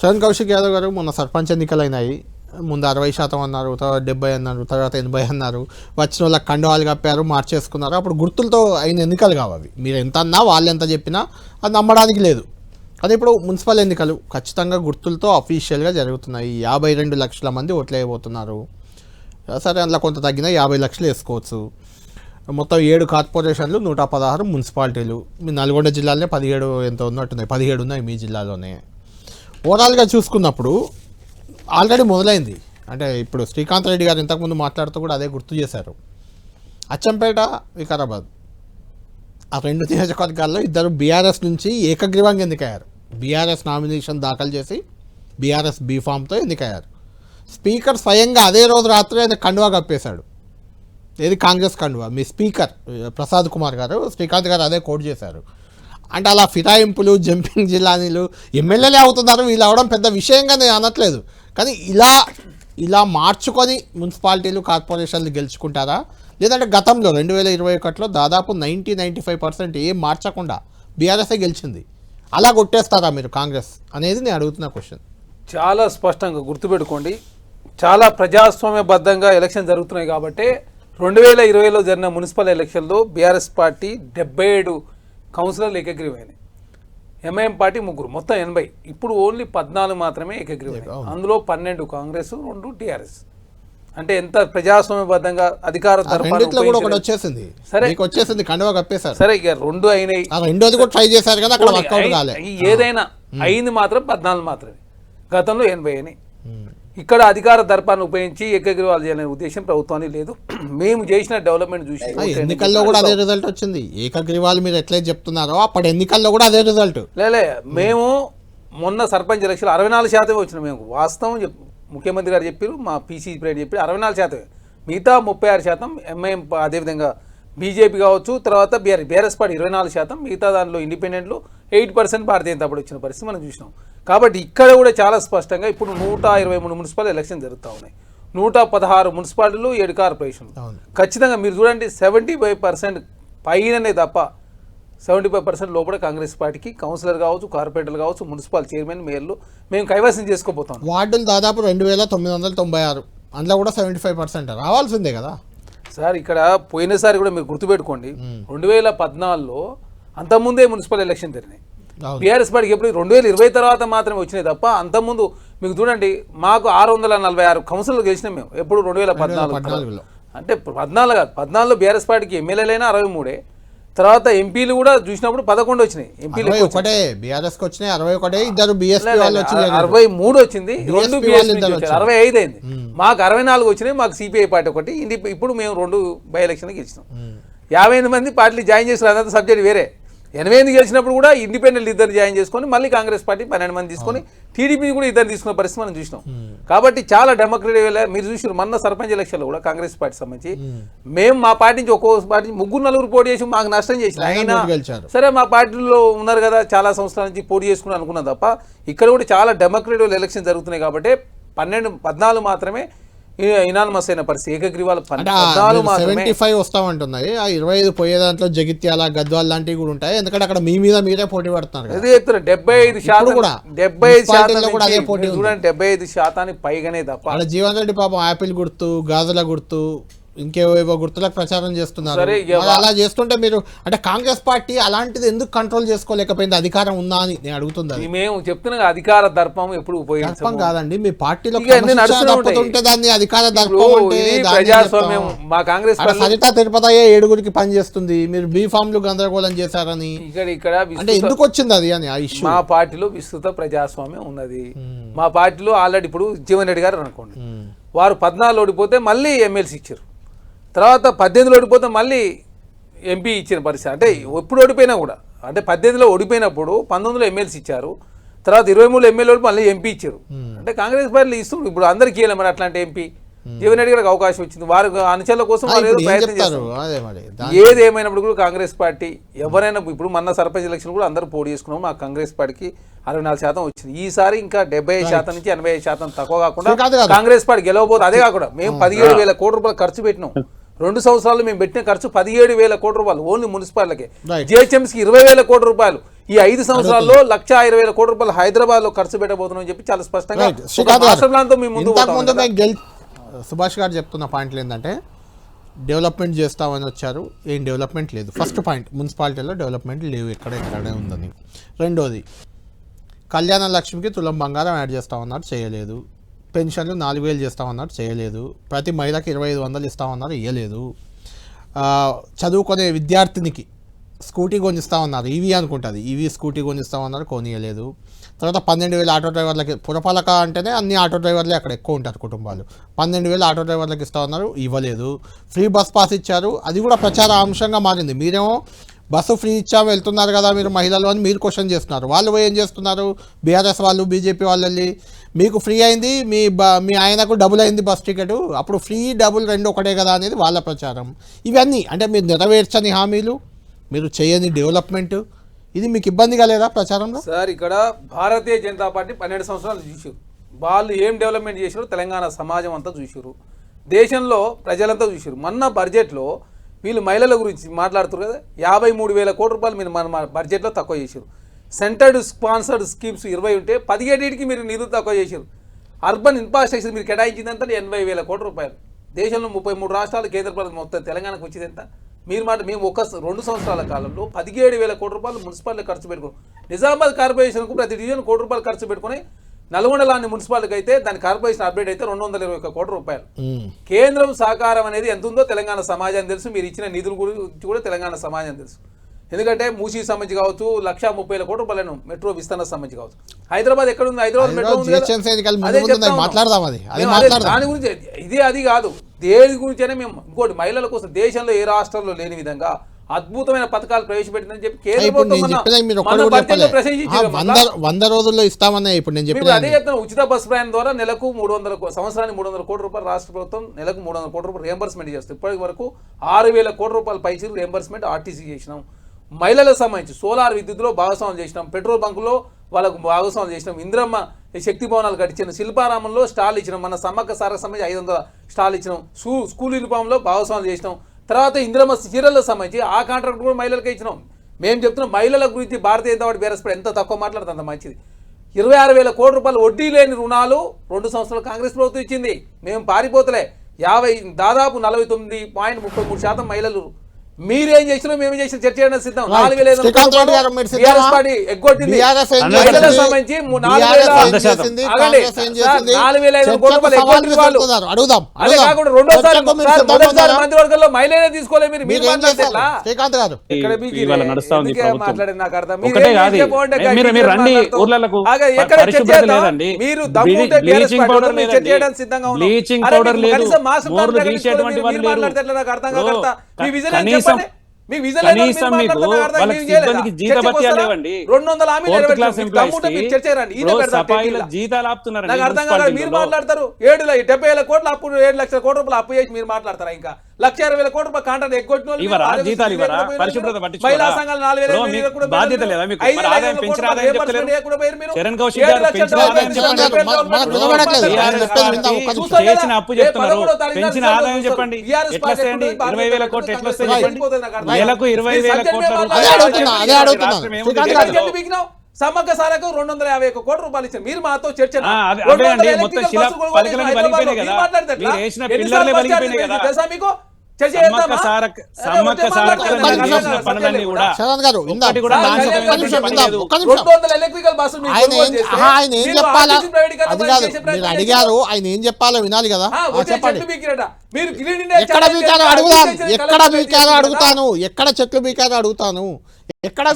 చరణ్ కౌశిక్ యాదవ్ గారు మొన్న సర్పంచ్ ఎన్నికలైనాయి. ముందు 60% అన్నారు, తర్వాత 70 అన్నారు, తర్వాత 80 అన్నారు. వచ్చిన వాళ్ళకి కండువాలు కప్పారు, మార్చేసుకున్నారు. అప్పుడు గుర్తులతో అయిన ఎన్నికలు కావాలి. మీరు ఎంత అన్నా వాళ్ళు ఎంత చెప్పినా అది నమ్మడానికి లేదు. అదే ఇప్పుడు మున్సిపల్ ఎన్నికలు ఖచ్చితంగా గుర్తులతో అఫీషియల్గా జరుగుతున్నాయి. 52 లక్షల మంది ఓట్లు వేయబోతున్నారు. సరే, అందులో కొంత తగ్గినా 50 లక్షలు వేసుకోవచ్చు. మొత్తం 7 కార్పొరేషన్లు, 116 మున్సిపాలిటీలు. మీ నల్గొండ జిల్లాలోనే 17 ఎంత ఉన్నట్టున్నాయి, 17 ఉన్నాయి మీ జిల్లాలోనే. ఓవరాల్గా చూసుకున్నప్పుడు ఆల్రెడీ మొదలైంది. అంటే ఇప్పుడు శ్రీకాంత్ రెడ్డి గారు ఇంతకుముందు మాట్లాడుతూ కూడా అదే గుర్తు చేశారు. అచ్చంపేట, వికారాబాద్ ఆ 2 నియోజకవర్గాల్లో ఇద్దరు బీఆర్ఎస్ నుంచి ఏకగ్రీవంగా ఎన్నికయ్యారు. బీఆర్ఎస్ నామినేషన్ దాఖలు చేసి బీఆర్ఎస్ బీఫామ్తో ఎన్నికయ్యారు. స్పీకర్ స్వయంగా అదే రోజు రాత్రి ఆయన కండువా కప్పేశాడు. ఏది కాంగ్రెస్ కండువా. మీ స్పీకర్ ప్రసాద్ కుమార్ గారు, శ్రీకాంత్ గారు అదే కోట్ చేశారు. అంటే అలా ఫిరాయింపులు, జంపింగ్ జిల్లానీలు ఎమ్మెల్యేలే అవుతున్నారు. వీళ్ళు అవడం పెద్ద విషయంగా నేను అనట్లేదు. కానీ ఇలా మార్చుకొని మున్సిపాలిటీలు, కార్పొరేషన్లు గెలుచుకుంటారా, లేదంటే గతంలో 2021లో దాదాపు 90-95% ఏం మార్చకుండా బీఆర్ఎస్ఏ గెలిచింది, అలా కొట్టేస్తారా మీరు కాంగ్రెస్ అనేది నేను అడుగుతున్న క్వశ్చన్. చాలా స్పష్టంగా గుర్తుపెట్టుకోండి, చాలా ప్రజాస్వామ్యబద్ధంగా ఎలక్షన్ జరుగుతున్నాయి. కాబట్టి 2020లో జరిగిన మున్సిపల్ ఎలక్షన్లో బీఆర్ఎస్ పార్టీ 77 కౌన్సిలర్లు ఏకగ్రీవైనాయి. ఎంఐఎం పార్టీ 3, మొత్తం 80. ఇప్పుడు ఓన్లీ 14 మాత్రమే ఏకగ్రీవైనాయి. అందులో 12 కాంగ్రెస్, 2 టీఆర్ఎస్. అంటే ఎంత ప్రజాస్వామ్యబద్ధంగా అధికార వచ్చేసింది. సరే, వచ్చేసింది కండువా కప్పేశారు. సరే, ఇక 2 అయినాయి. రెండోది కూడా ట్రై చేశారు కదా, అక్కడ వర్కౌట్ కాలే. ఏదైనా అయింది మాత్రం 14 మాత్రమే. గతంలో 80 అయినాయి. ఇక్కడ అధికార దర్పాన్ని ఉపయోగించి ఏకగ్రీవాలు చేయాలనే ఉద్దేశం ప్రభుత్వానికి లేదు. మేము చేసిన డెవలప్మెంట్ చూసి ఎన్నికల్లో కూడా అదే రిజల్ట్ వచ్చింది. ఏకగ్రీవాలు మీరు ఎట్లయితే చెప్తున్నారో అప్పటి ఎన్నికల్లో కూడా అదే రిజల్ట్. మేము మొన్న సర్పంచ్ ఎలక్షన్ 64% వచ్చినాం. మేము వాస్తవం ముఖ్యమంత్రి గారు చెప్పారు, మా పీసీసీ ప్రెసిడెంట్ చెప్పారు 64%. మిగతా 36% ఎంఐఎం, అదేవిధంగా బీజేపీ కావచ్చు, తర్వాత బీఆర్ఎస్ పార్టీ 24%, మిగతా దానిలో ఇండిపెండెంట్లు 8% భారతీయ జనతా పార్టీ వచ్చిన పరిస్థితి మనం చూసినాం. కాబట్టి ఇక్కడ కూడా చాలా స్పష్టంగా ఇప్పుడు 123 మున్సిపల్ ఎలక్షన్ జరుగుతూ ఉన్నాయి. 116 మున్సిపాలిటీలు, 7 కార్పొరేషన్లు. ఖచ్చితంగా మీరు చూడండి, 75% పైననే తప్ప 75% లోపల కాంగ్రెస్ పార్టీకి కౌన్సిలర్ కావచ్చు, కార్పొరేటర్లు కావచ్చు, మున్సిపల్ చైర్మన్, మేయర్లు మేము కైవసం చేసుకోబోతాం. వార్డులు దాదాపు 2996, అందులో కూడా 75% రావాల్సిందే కదా సార్. ఇక్కడ పోయినసారి కూడా మీరు గుర్తుపెట్టుకోండి, 2014లో అంతకుముందే మున్సిపల్ ఎలక్షన్ జరిగినాయి. బీఆర్ఎస్ పార్టీకి ఎప్పుడు 2020 తర్వాత మాత్రమే వచ్చినాయి తప్ప అంతకుముందు మీకు చూడండి, మాకు 646 కౌన్సిలర్లు గెలిచినాం మేము. ఎప్పుడు 2014. అంటే 14లో బీఆర్ఎస్ పార్టీకి ఎమ్మెల్యేలైనా 63. తర్వాత ఎంపీలు కూడా చూసినప్పుడు 11 వచ్చినాయి. ఎంపీలు 63 వచ్చింది, 2 బీఎస్పీ 65 అయింది. మాకు 64 వచ్చినాయి. మాకు సిపిఐ పార్టీ ఒకటి. ఇప్పుడు మేము 2 బై ఎలక్షన్ గెలిచినాం. 58 మంది పార్టీలు జాయిన్ చేసిన అదంతా సబ్జెక్ట్ వేరే. 88 గెలిచినప్పుడు కూడా ఇండిపెండెంట్ 2 జాయిన్ చేసుకొని మళ్ళీ కాంగ్రెస్ పార్టీ 12 మంది తీసుకొని టీడీపీ కూడా 2 తీసుకున్న పరిస్థితి మనం చూసినాం. కాబట్టి చాలా డెమోక్రటిక్. మీరు చూసారు మొన్న సర్పంచ్ ఎలక్షన్లో కూడా కాంగ్రెస్ పార్టీ సంబంధించి మేము మా పార్టీ నుంచి ఒక్కో పార్టీ 3-4 పోటీ చేసి మాకు నష్టం చేసిన అయినా సరే మా పార్టీలో ఉన్నారు కదా చాలా సంవత్సరాల నుంచి పోటీ చేసుకుని అనుకున్నాం తప్ప ఇక్కడ కూడా చాలా డెమోక్రటిక్ ఎలక్షన్ జరుగుతున్నాయి. కాబట్టి 14 మాత్రమే ఇనానమస్ అయిన పరిస్థితి. ఏకగ్రీవాలు 75 వస్తామంటున్నాయి. ఆ 25 పోయే దాంట్లో జగిత్యాల, గద్వాల్ లాంటివి కూడా ఉంటాయి. ఎందుకంటే అక్కడ మీ మీద మీరే పోటీ పడుతున్నారు. అదే చెప్తున్నారు 75% కూడా 75% చూడండి, 75% పైగానే తప్ప. అక్కడ జీవన్ రెడ్డి పాపం యాపిల్ గుర్తు, గాజుల గుర్తు, ఇంకేవో గుర్తులకు ప్రచారం చేస్తున్నారు. అలా చేస్తుంటే మీరు అంటే కాంగ్రెస్ పార్టీ అలాంటిది ఎందుకు కంట్రోల్ చేసుకోలేకపోయింది? అధికారం ఉందా అని నేను అడుగుతుంది. మేము చెప్తున్నా అధికార దర్పం ఎప్పుడు దర్పం కాదండి, మీ పార్టీలో దాన్ని అధికార దర్పం ప్రజాస్వామ్యం. మా కాంగ్రెస్ సరితా తిరుపతయ్య 7గురికి పనిచేస్తుంది, మీరు బీఫామ్లు గందరగోళం చేశారని ఇక్కడ అంటే ఎందుకు వచ్చింది అది అని ఆ ఇష్యూ? మా పార్టీలో విస్తృత ప్రజాస్వామ్యం ఉన్నది. మా పార్టీలో ఆల్రెడీ ఇప్పుడు జీవన్ రెడ్డి గారు అనుకోండి, వారు 14 ఓడిపోతే మళ్ళీ ఎమ్మెల్సీ ఇచ్చారు. తర్వాత 18 ఓడిపోతే మళ్ళీ ఎంపీ ఇచ్చిన పరిస్థితి. అంటే ఎప్పుడు ఓడిపోయినా కూడా, అంటే 18లో ఓడిపోయినప్పుడు 19లో ఎమ్మెల్సీ ఇచ్చారు. తర్వాత 23 ఎమ్మెల్యే మళ్ళీ ఎంపీ ఇచ్చారు. అంటే కాంగ్రెస్ పార్టీలు ఇస్తుంది. ఇప్పుడు అందరికీ ఇవ్వలే మరి అట్లాంటి ఎంపీ. జీవన్ రెడ్డి గారికి అవకాశం వచ్చింది, వారు అనుచరుల కోసం ప్రయత్నం చేస్తారు. ఏది ఏమైనప్పుడు కూడా కాంగ్రెస్ పార్టీ ఎవరైనా ఇప్పుడు మన సర్పంచ్ ఎలక్షన్ కూడా అందరూ పోటీ చేసుకున్నాం. మా కాంగ్రెస్ పార్టీకి 64% వచ్చింది. ఈసారి ఇంకా 75% నుంచి 85% తక్కువ కాకుండా కాంగ్రెస్ పార్టీ గెలవబోతుంది. అదే కాకుండా మేము 17,000 కోట్ల రూపాయలు ఖర్చు పెట్టినాం 2 సంవత్సరాలు మేము పెట్టిన ఖర్చు 17,000 కోట్ల రూపాయలు ఓన్లీ మున్సిపాలిటీకే. Right. జిహెచ్ఎంసీకి 20,000 కోట్ల రూపాయలు. ఈ 5 సంవత్సరాల్లో 1,20,000 కోట్ల రూపాయలు హైదరాబాద్ లో ఖర్చు పెట్టబోతున్నాం చెప్పి చాలా స్పష్టంగా Right. శ్రీకాంత్ మాస్టర్ ప్లాన్ తో మేము ముందు ఇంతకుముందు సుభాష్ గారు చెప్తున్న పాయింట్లు ఏంటంటే డెవలప్మెంట్ చేస్తామని వచ్చారు, ఏం డెవలప్మెంట్ లేదు. ఫస్ట్ పాయింట్, మున్సిపాలిటీలో డెవలప్మెంట్ లేవు, ఎక్కడే ఉందని. రెండోది, కళ్యాణ లక్ష్మికి తులం బంగారం యాడ్ చేస్తామన్నారు, చేయలేదు. పెన్షన్లు 4,000 చేస్తామన్నారు, చేయలేదు. ప్రతి మహిళకి 2,500 ఇస్తామన్నారు, ఇవ్వలేదు. చదువుకునే విద్యార్థినికి స్కూటీ కొనిస్తామన్నారు, ఈవీ అనుకుంటుంది, ఈవీ స్కూటీ కొనిస్తామన్నారు, కొనియలేదు. తర్వాత 12,000 ఆటో డ్రైవర్లకి, పురపాలక అంటేనే అన్ని ఆటో డ్రైవర్లే అక్కడ ఎక్కువ ఉంటారు కుటుంబాలు, 12,000 ఆటో డ్రైవర్లకు ఇస్తామన్నారు, ఇవ్వలేదు. ఫ్రీ బస్ పాస్ ఇచ్చారు, అది కూడా ప్రచార అంశంగా మారింది. మీరేమో బస్సు ఫ్రీ ఇచ్చాము వెళ్తున్నారు కదా మీరు మహిళలు అని మీరు క్వశ్చన్ చేస్తున్నారు. వాళ్ళు పోయి ఏం చేస్తున్నారు, బీఆర్ఎస్ వాళ్ళు బీజేపీ వాళ్ళు వెళ్ళి మీకు ఫ్రీ అయింది, మీ ఆయనకు డబుల్ అయింది బస్ టికెట్, అప్పుడు ఫ్రీ డబుల్ రెండు ఒకటే కదా అనేది వాళ్ళ ప్రచారం. ఇవన్నీ అంటే మీరు నెరవేర్చని హామీలు, మీరు చేయని డెవలప్మెంట్, ఇది మీకు ఇబ్బందిగా లేదా ప్రచారంలో? సార్ ఇక్కడ భారతీయ జనతా పార్టీ 12 సంవత్సరాలు చూసారు, వాళ్ళు ఏం డెవలప్మెంట్ చేసారు తెలంగాణ సమాజం అంతా చూసారు, దేశంలో ప్రజలంతా చూసారు. మొన్న బడ్జెట్లో వీళ్ళు మహిళల గురించి మాట్లాడుతారు కదా, 53,000 కోట్ల రూపాయలు మీరు మన బడ్జెట్లో తక్కువ చేశారు. సెంటర్డ్ స్పాన్సర్డ్ స్కీమ్స్ 20 ఉంటే 17కి మీరు నిధులు తక్కువ చేశారు. అర్బన్ ఇన్ఫ్రాస్ట్రక్చర్ మీరు కేటాయించిందంతా 80,000 కోట్ల రూపాయలు. దేశంలో 33 రాష్ట్రాలు కేంద్ర ప్రభుత్వం మొత్తం తెలంగాణకు వచ్చింది ఎంత? మీరు మాట మేము 2 సంవత్సరాల కాలంలో 17,000 కోట్ల రూపాయలు మున్సిపాలిటీ ఖర్చు పెట్టుకున్నాం. నిజామాబాద్ కార్పొరేషన్కు ప్రతి డివిజన్ 1 కోటి రూపాయలు ఖర్చు పెట్టుకుని, నల్గొండలాని మున్సిపాలిటీకి అయితే దాని కార్పొరేషన్ అప్డేట్ అయితే 221 కోట్ల రూపాయలు. కేంద్రం సహకారం అనేది ఎంత ఉందో తెలంగాణ సమాజానికి తెలుసు, మీరు ఇచ్చిన నిధుల గురించి కూడా తెలంగాణ సమాజం తెలుసు. ఎందుకంటే మూసీ సంబంధించి కావచ్చు, 1,30,000 కోట్ల రూపాయలను మెట్రో విస్తరణ సంబంధించి కావచ్చు. హైదరాబాద్ ఎక్కడ ఉంది? హైదరాబాద్ మెట్రో ఉంది. దాని గురించి ఇది అది కాదు, దేని గురించైనా మేము ఇంకోటి మహిళల కోసం దేశంలో ఏ రాష్ట్రంలో లేని విధంగా అద్భుతమైన పథకాలు ప్రవేశపెట్టిందని చెప్పి కేంద్ర ప్రభుత్వం 100 రోజుల్లో ఇస్తామన్నా. ఇప్పుడు నేను చెప్పిన అదే చెప్తాను, ఉచిత బస్ ప్రయాణం ద్వారా నెలకు 300 సంవత్సరానికి 300 కోట్ల రూపాయలు రాష్ట్ర ప్రభుత్వం నెలకు 300 కోట్ల రూపాయలు రియంబర్స్మెంట్ చేస్తుంది. ఇప్పటి వరకు 6,000 కోట్ల రూపాయల పైసలు రియంబర్స్మెంట్ ఆర్టీసీ చేసినాం. మహిళలకు సంబంధించి సోలార్ విద్యుత్తులో భాగస్వామ్యం చేసినాం, పెట్రోల్ బంకులో వాళ్ళకు భాగస్వామ్యం చేసినాం, ఇంద్రమ్మ శక్తి భవనాలు కట్టించిన, శిల్పారామంలో స్టాల్ ఇచ్చినాం, మన సమ్మక్క సారకు సంబంధించి 500 స్టాల్ ఇచ్చినాం, స్కూల్ యూనిఫామ్లో భాగస్వామ్యం చేసినాం. తర్వాత ఇంద్రమ్మ చీరలకు సంబంధించి ఆ కాంట్రాక్ట్ కూడా మహిళలకే ఇచ్చినాం. మేము చెప్తున్నాం మహిళల గురించి భారతీయ జనతా పార్టీ బీఆర్ఎస్ ఎంత తక్కువ మాట్లాడుతుంది అంత మంచిది. 26,000 కోట్ల రూపాయలు వడ్డీ లేని రుణాలు 2 సంవత్సరాలు కాంగ్రెస్ ప్రభుత్వం ఇచ్చింది. మేము పారిపోతలే, దాదాపు 49.33% మహిళలు. మీరేం చేసినా మేము చేసిన చర్చ చేయడం సిద్ధం. 4,000 ఎగ్గొట్టింది మహిళలకు సంబంధించి 4,500 కోట్ల రూపాయలు ఎగ్గొట్టిన వాళ్ళు. అదే కాకుండా రెండోసారి మంత్రివర్గంలో మహిళలే తీసుకోలేదు. మీరు మాట్లాడేది నాకు అర్థం. మీరు దమ్ముంటే చర్చ చేయడానికి సిద్ధంగా ఉన్నాం. మాట్లాడితే నాకు అర్థం కాక మీ విజన్ చెప్పండి. మీ విజన్ మీరు మాట్లాడతారు 70,000 కోట్ల అప్పు, 7 లక్షల కోట్ల రూపాయలు అప్పు చేసి మీరు మాట్లాడతారా? ఇంకా 1,20,000 కోట్ల రూపాయలు కాంట్రాక్ట్ ఎగ్గొట్టిన మహిళా సంఘాలు 4,000 సమ్మక్క సారకు 251 కోట్ల రూపాయలు ఇచ్చారు. మీరు మాతో చర్చ మీకు ఎలక్ట్రికల్ బస్సులు అడిగారు, ఆయన ఏం చెప్పాలో వినాలి కదా. మీరు ఎక్కడ బీకారో అడుగుదాం, ఎక్కడ బీకారో అడుగుతాను, ఎక్కడ చెట్లు బీకారో అడుగుతాను, ఎక్కడ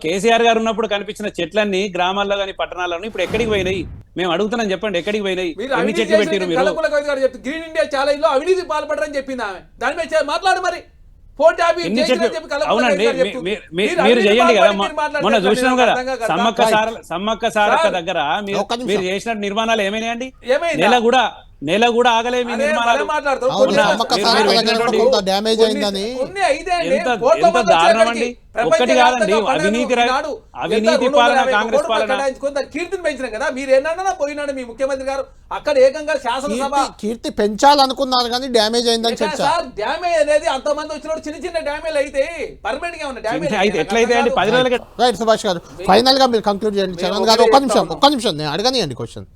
కేసీఆర్ గారు ఉన్నప్పుడు కనిపించిన చెట్లన్నీ గ్రామాల్లో గానీ పట్టణాల్లో ఇప్పుడు ఎక్కడికి పోయినాయి? మేము అడుగుతున్నాం, చెప్పండి ఎక్కడికి పోయినాయి? ఎన్ని చెట్లు పెట్టారు మీరు? గ్రీన్ ఇండియా ఛాలెంజ్ లో అవినీతి పాల్పడరని చెప్పింది ఆమె. దాని మీద మాట్లాడు మరి. అవునండి, మీరు చేయండి కదా. మొన్న చూసినాం కదా సమ్మక్క సారక్క దగ్గర మీరు చేసిన నిర్మాణాలు ఏమైనాయండి? నెల కూడా నెల కూడా ఆగలే మీ నిర్మాణాలు. మాట్లాడతారు అవును, సమ్మక్క సారక్క దగ్గర కూడా కొంత డ్యామేజ్ అయిందని. ఎంత దారుణం అండి. ఒక్కటి కాదండి, అవినీతి పాలన కాంగ్రెస్ పాలన. కీర్తిని పెంచినాం కదా, మీరు ఏమన్నా పోయినాడు మీ ముఖ్యమంత్రి గారు అక్కడ ఏకంగా శాసనసభ కీర్తి పెంచాలనుకున్నారు కానీ డ్యామేజ్ అయిందని చర్చ. డ్యామేజ్ అనేది అంతమంది వచ్చినప్పుడు చిన్న చిన్న డ్యామేజ్ అయితే పర్మనెంట్ గా ఉన్న డ్యామేజ్ అయితే ఎట్లయితే అండి 10 రోజులకి. రైట్ సుభాష్ గారు, ఫైనల్ గా మీరు కంక్లూడ్ చేయండి. చరణ్ గారు ఒక్క నిమిషం నేను అడగనియండి క్వశ్చన్.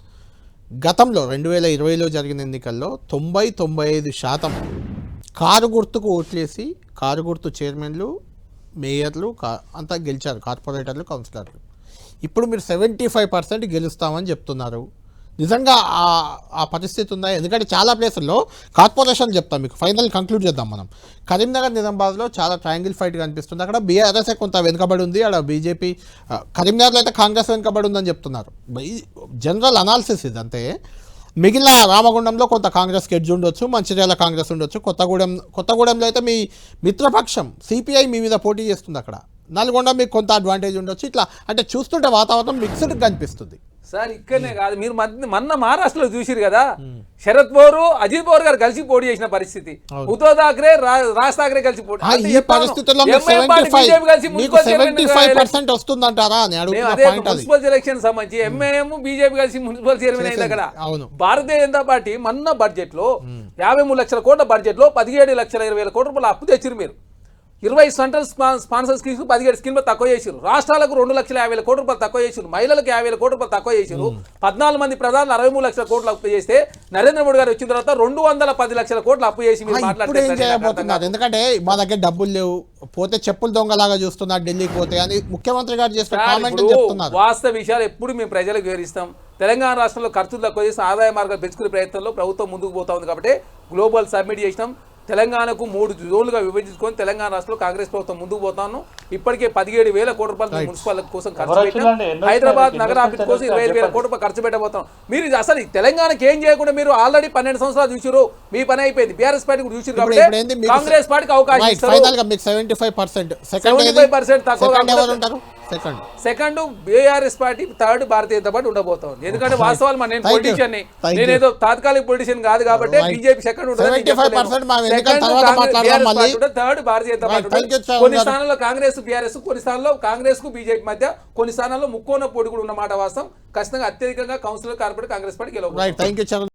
గతంలో 2020లో జరిగిన ఎన్నికల్లో 90-95% కారు గుర్తుకు ఓట్లేసి కారు గుర్తు చైర్మన్లు, మేయర్లు అంతా గెలిచారు, కార్పొరేటర్లు, కౌన్సిలర్లు. ఇప్పుడు మీరు 75% గెలుస్తామని చెప్తున్నారు. నిజంగా ఆ పరిస్థితి ఉందా? ఎందుకంటే చాలా ప్లేసుల్లో కార్పొరేషన్ చెప్తాం మీకు, ఫైనల్ కంక్లూడ్ చేద్దాం మనం. కరీంనగర్, నిజామాబాద్లో చాలా ట్రయాంగిల్ ఫైట్ కనిపిస్తుంది. అక్కడ బీఆర్ఎస్ కొంత వెనుకబడి ఉంది, అక్కడ బీజేపీ. కరీంనగర్లో అయితే కాంగ్రెస్ వెనుకబడి ఉందని చెప్తున్నారు. జనరల్ అనాలిసిస్ ఇది అంతే. మిగిలిన రామగుండంలో కొంత కాంగ్రెస్కి ఎడ్జ్ ఉండొచ్చు, మంచిర్యాల కాంగ్రెస్ ఉండొచ్చు, కొత్తగూడెంలో అయితే మీ మిత్రపక్షం సిపిఐ మీ మీద పోటీ చేస్తుంది. అక్కడ నల్గొండ మీకు కొంత అడ్వాంటేజ్ ఉండొచ్చు. ఇట్లా అంటే చూస్తుంటే వాతావరణం మిక్స్డ్ కనిపిస్తుంది సార్. ఇక్కడనే కాదు, మీరు మొన్న మహారాష్ట్రలో చూసిరు కదా, శరద్ పవార్, అజిత్ పవార్ గారు కలిసి పోటీ చేసిన పరిస్థితి, ఉద్ధవ్ ఠాక్రే, రాజ్ ఠాక్రే కలిసి పోటీ. ఈ పరిస్థితుల్లో 75% వస్తుందంటారా అని అడుగుతున్నా. మున్సిపల్ ఎలక్షన్ సంబంధించి ఎంఐఎం బీజేపీ కలిసి మున్సిపల్ చైర్మన్ అయింది అక్కడ. భారతీయ జనతా పార్టీ మొన్న బడ్జెట్ లో 53 లక్షల కోట్ల బడ్జెట్ లో 17,20,000 కోట్ల రూపాయలు అప్పు తెచ్చిరు. మీరు 20 సెంట్రల్ స్పాన్సర్ స్కీమ్స్ 17 స్కీమ్లు తక్కువ చేసారు. రాష్ట్రాలకు 2,50,000 కోట్ల రూపాయలు తక్కువ చేసారు. మహిళలకు 50,000 కోట్ల రూపాయలు తక్కువ చేసారు. 14 మంది ప్రధానులు 63 లక్షల కోట్లు అప్పు చేస్తే నరేంద్ర మోడీ గారు వచ్చిన తర్వాత 210 లక్షల కోట్లు అప్పు చేసి మీరు మాట్లాడుతున్నారు. ఎందుకంటే మా దగ్గర డబ్బులు లేవు, పోతే చెప్పులు దొంగలాగా చూస్తున్నారు ఢిల్లీకి పోతే అని ముఖ్యమంత్రి గారు చేసిన కామెంట్ చెప్తున్నారు. వాస్తవ విషయాలు ఎప్పుడు మేము ప్రజలకు వివరిస్తాం. తెలంగాణ రాష్ట్రంలో ఖర్చులు తక్కువ చేసి ఆదాయ మార్గాలు పెంచుకునే ప్రయత్నంలో ప్రభుత్వం ముందుకు పోతా ఉంది. కాబట్టి గ్లోబల్ సబ్మిట్ చేసినాం. తెలంగాణకు 3 జోన్లుగా విభజించుకొని తెలంగాణ రాష్ట్రంలో కాంగ్రెస్ ప్రభుత్వం ముందుకు పోతాను. ఇప్పటికే 17,000 కోట్ల రూపాయలు మున్సిపల్ కోసం ఖర్చు పెట్టాం. హైదరాబాద్ నగరాభివృద్ధి కోసం 25,000 కోట్ల రూపాయలు ఖర్చు పెట్టబోతాం. మీరు అసలు తెలంగాణకి ఏం చేయకుండా మీరు ఆల్రెడీ 12 సంవత్సరాలు చూసారు, మీ పని అయిపోయింది. బీఆర్ఎస్ పార్టీ కూడా చూసారు కాబట్టి కాంగ్రెస్ పార్టీకి అవకాశం ఇస్తారు. 75% తక్కువ. Second BRS party, third Bharatiya Janata party ఉండబోతాం. ఎందుకంటే వాస్తవాలు నేను పొలిటీషియన్ ని, నేనేదో తాత్కాలిక పొలిటీషియన్ కాదు కాబట్టి బీజేపీ సెకండ్ ఉంటుంది, థర్డ్ భారతీయ జనతా పార్టీ. కొన్ని స్థానాల్లో కాంగ్రెస్ బీఆర్ఎస్, కొన్ని స్థానాల్లో కాంగ్రెస్ కు బీజేపీ మధ్య, కొన్ని స్థానాల్లో ముక్కోన పోటీ కూడా ఉన్నమాట వాస్తవం. ఖచ్చితంగా అత్యధికంగా కౌన్సిలర్ కార్పొరేట్ కాంగ్రెస్ పార్టీ గెలవాలి.